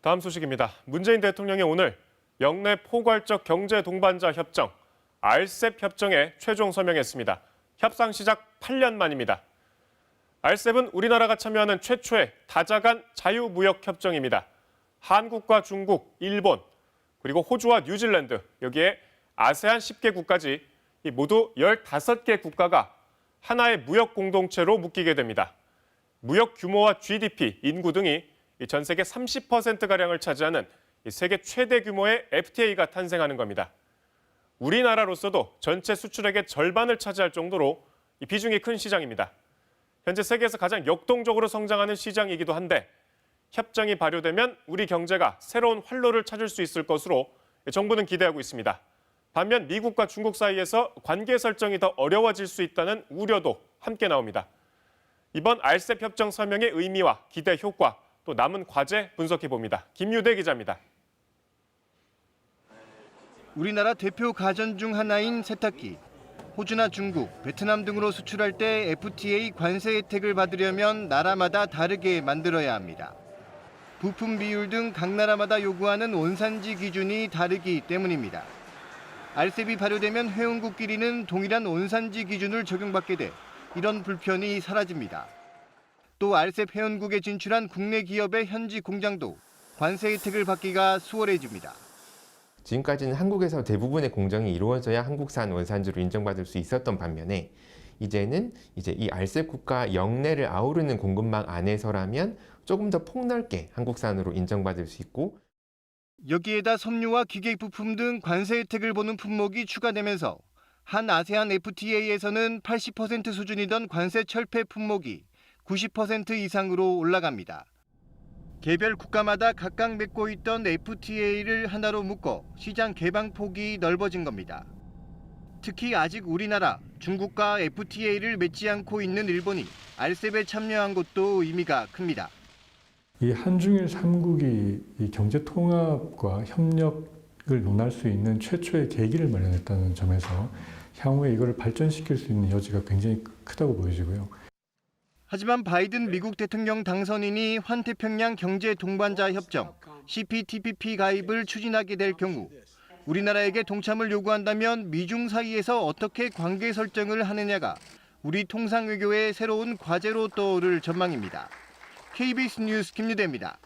다음 소식입니다. 문재인 대통령이 오늘 영내 포괄적 경제 동반자 협정, RCEP 협정에 최종 서명했습니다. 협상 시작 8년 만입니다. RCEP은 우리나라가 참여하는 최초의 다자간 자유무역 협정입니다. 한국과 중국, 일본, 그리고 호주와 뉴질랜드, 여기에 아세안 10개국까지 모두 15개 국가가 하나의 무역 공동체로 묶이게 됩니다. 무역 규모와 GDP, 인구 등이 전 세계 30%가량을 차지하는 세계 최대 규모의 FTA가 탄생하는 겁니다. 우리나라로서도 전체 수출액의 절반을 차지할 정도로 비중이 큰 시장입니다. 현재 세계에서 가장 역동적으로 성장하는 시장이기도 한데 협정이 발효되면 우리 경제가 새로운 활로를 찾을 수 있을 것으로 정부는 기대하고 있습니다. 반면 미국과 중국 사이에서 관계 설정이 더 어려워질 수 있다는 우려도 함께 나옵니다. 이번 RCEP 협정 서명의 의미와 기대 효과, 또 남은 과제 분석해봅니다. 김유대 기자입니다. 우리나라 대표 가전 중 하나인 세탁기. 호주나 중국, 베트남 등으로 수출할 때 FTA 관세 혜택을 받으려면 나라마다 다르게 만들어야 합니다. 부품 비율 등 각 나라마다 요구하는 원산지 기준이 다르기 때문입니다. RCEP이 발효되면 회원국끼리는 동일한 원산지 기준을 적용받게 돼 이런 불편이 사라집니다. 또 RCEP 회원국에 진출한 국내 기업의 현지 공장도 관세 혜택을 받기가 수월해집니다. 지금까지는 한국에서 대부분의 공정이 이루어져야 한국산 원산지로 인정받을 수 있었던 반면에 이제는 이 RCEP 국가 영내를 아우르는 공급망 안에서라면 조금 더 폭넓게 한국산으로 인정받을 수 있고, 여기에다 섬유와 기계 부품 등 관세 혜택을 보는 품목이 추가되면서 한 아세안 FTA에서는 80% 수준이던 관세 철폐 품목이 90% 이상으로 올라갑니다. 개별 국가마다 각각 맺고 있던 FTA를 하나로 묶어 시장 개방 폭이 넓어진 겁니다. 특히 아직 우리나라, 중국과 FTA를 맺지 않고 있는 일본이 RCEP에 참여한 것도 의미가 큽니다. 이 한중일 3국이 이 경제 통합과 협력을 논할 수 있는 최초의 계기를 마련했다는 점에서 향후에 이걸 발전시킬 수 있는 여지가 굉장히 크다고 보여지고요. 하지만 바이든 미국 대통령 당선인이 환태평양 경제 동반자 협정 CPTPP 가입을 추진하게 될 경우 우리나라에게 동참을 요구한다면 미중 사이에서 어떻게 관계 설정을 하느냐가 우리 통상 외교의 새로운 과제로 떠오를 전망입니다. KBS 뉴스 김유대입니다.